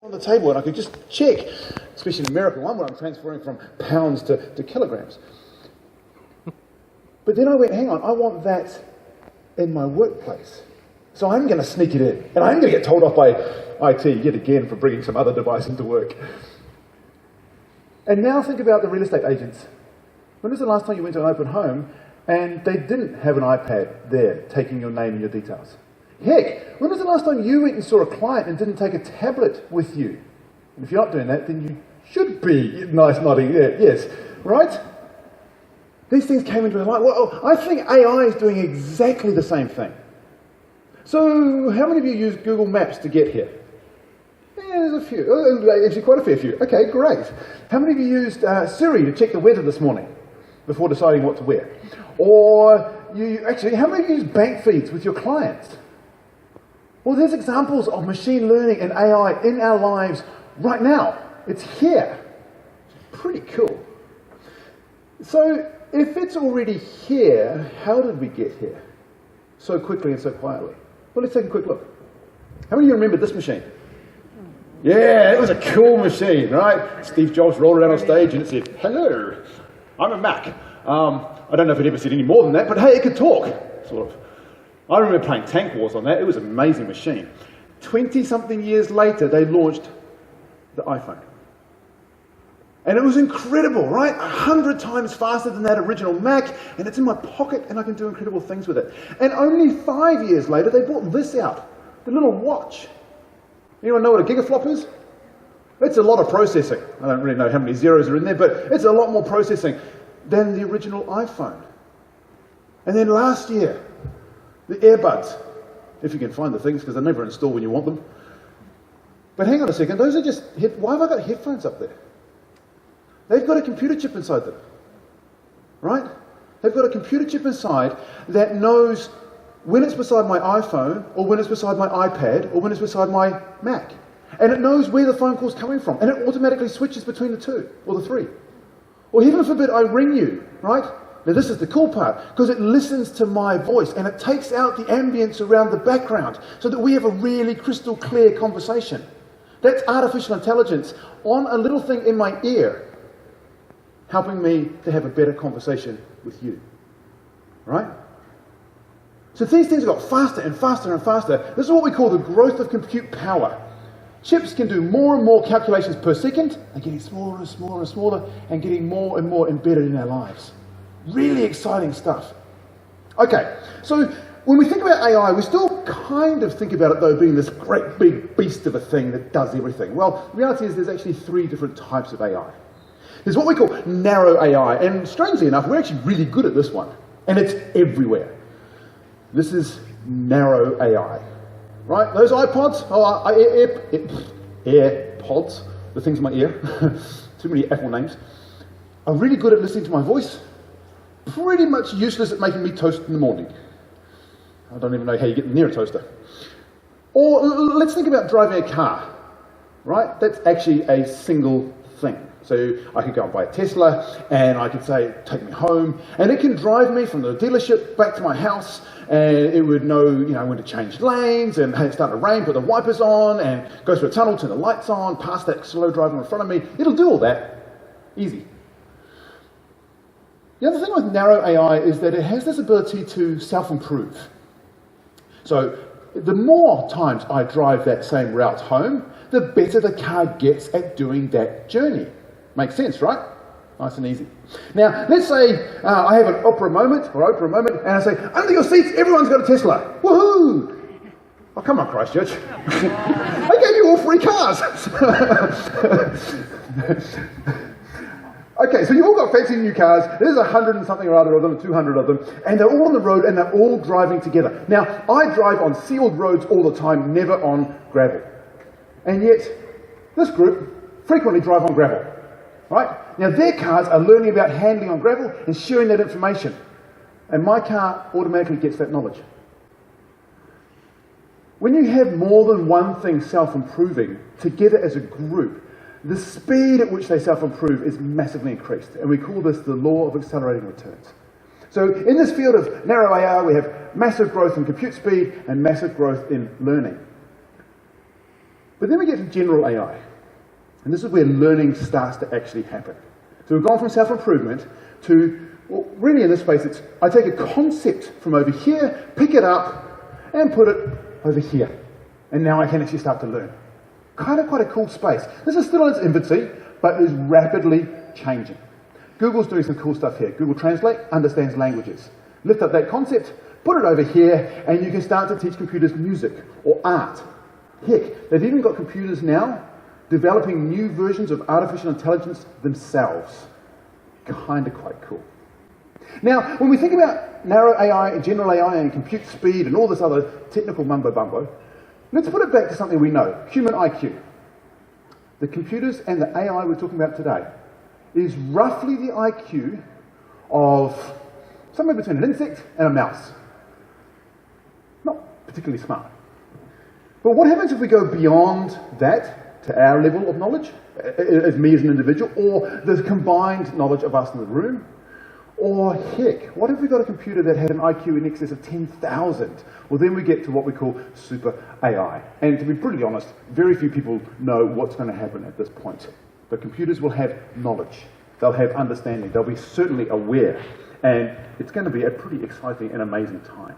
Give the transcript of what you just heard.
on the table and I could just check, especially in American one where I'm transferring from pounds to kilograms. But then I went, hang on, I want that in my workplace. So I'm going to sneak it in. And I'm going to get told off by IT yet again for bringing some other device into work. And now think about the real estate agents. When was the last time you went to an open home and they didn't have an iPad there taking your name and your details? Heck, when was the last time you went and saw a client and didn't take a tablet with you? And if you're not doing that, then you should be. Nice nodding, yeah, yes, right? These things came into our life. Well, I think AI is doing exactly the same thing. So, how many of you use Google Maps to get here? Yeah, there's a few. Actually, quite a fair few. Okay, great. How many of you used Siri to check the weather this morning before deciding what to wear? Or, how many of you use bank feeds with your clients? Well, there's examples of machine learning and AI in our lives right now. It's here. It's pretty cool. So, if it's already here, how did we get here so quickly and so quietly? Well, let's take a quick look. How many of you remember this machine? Yeah, it was a cool machine, right? Steve Jobs rolled it out on stage and it said, "Hello, I'm a Mac." I don't know if it ever said any more than that, but hey, it could talk, sort of. I remember playing Tank Wars on that. It was an amazing machine. 20-something years later, they launched the iPhone. And it was incredible, right? 100 times faster than that original Mac, and it's in my pocket, and I can do incredible things with it. And only 5 years later, they brought this out, the little watch. Anyone know what a gigaflop is? It's a lot of processing. I don't really know how many zeros are in there, but it's a lot more processing than the original iPhone. And then last year, the earbuds, if you can find the things, because they're never installed when you want them. But hang on a second, those are just, why have I got headphones up there? They've got a computer chip inside them, right? They've got a computer chip inside that knows when it's beside my iPhone, or when it's beside my iPad, or when it's beside my Mac. And it knows where the phone call's coming from, and it automatically switches between the two, or the three. Or heaven forbid I ring you, right? Now this is the cool part, because it listens to my voice and it takes out the ambience around the background so that we have a really crystal clear conversation. That's artificial intelligence on a little thing in my ear, helping me to have a better conversation with you, right? So these things have got faster and faster and faster. This is what we call the growth of compute power. Chips can do more and more calculations per second, and getting smaller and smaller and smaller, and getting more and more embedded in our lives. Really exciting stuff. Okay, so when we think about AI, we still kind of think about it though being this great big beast of a thing that does everything. Well, the reality is there's actually 3 different types of AI. There's what we call narrow AI, and strangely enough, we're actually really good at this one, and it's everywhere. This is narrow AI, right? Those iPods, AirPods, the things in my ear, too many Apple names, are really good at listening to my voice. Pretty much useless at making me toast in the morning. I don't even know how you get near a toaster. Or let's think about driving a car, right? That's actually a single thing. So I could go and buy a Tesla, and I could say, take me home, and it can drive me from the dealership back to my house, and it would know, when to change lanes, and hey, it's starting to rain, put the wipers on, and go through a tunnel, turn the lights on, pass that slow driver in front of me. It'll do all that. Easy. The other thing with narrow AI is that it has this ability to self-improve. So the more times I drive that same route home, the better the car gets at doing that journey. Makes sense, right? Nice and easy. Now, let's say I have an Oprah moment, and I say, under your seats, everyone's got a Tesla. Woohoo! Oh, come on, Christchurch. I gave you all free cars. Okay, so you've all got fancy new cars. There's 100 and something or other of them, 200 of them, and they're all on the road and they're all driving together. Now, I drive on sealed roads all the time, never on gravel. And yet, this group frequently drive on gravel, right? Now, their cars are learning about handling on gravel and sharing that information. And my car automatically gets that knowledge. When you have more than one thing self-improving together as a group, the speed at which they self-improve is massively increased, and we call this the law of accelerating returns. So in this field of narrow AI, we have massive growth in compute speed and massive growth in learning. But then we get to general AI. And this is where learning starts to actually happen. So we've gone from self-improvement to, well, really in this space, it's I take a concept from over here, pick it up, and put it over here. And now I can actually start to learn. Kind of quite a cool space. This is still in its infancy, but is rapidly changing. Google's doing some cool stuff here. Google Translate understands languages. Lift up that concept, put it over here, and you can start to teach computers music or art. Heck, they've even got computers now developing new versions of artificial intelligence themselves. Kind of quite cool. Now, when we think about narrow AI and general AI and compute speed and all this other technical mumbo-bumbo, let's put it back to something we know, human IQ. The computers and the AI we're talking about today is roughly the IQ of somewhere between an insect and a mouse. Not particularly smart. But what happens if we go beyond that to our level of knowledge, as me as an individual, or the combined knowledge of us in the room? Or heck, what if we got a computer that had an IQ in excess of 10,000? Well, then we get to what we call super AI. And to be brutally honest, very few people know what's going to happen at this point. The computers will have knowledge. They'll have understanding. They'll be certainly aware. And it's going to be a pretty exciting and amazing time.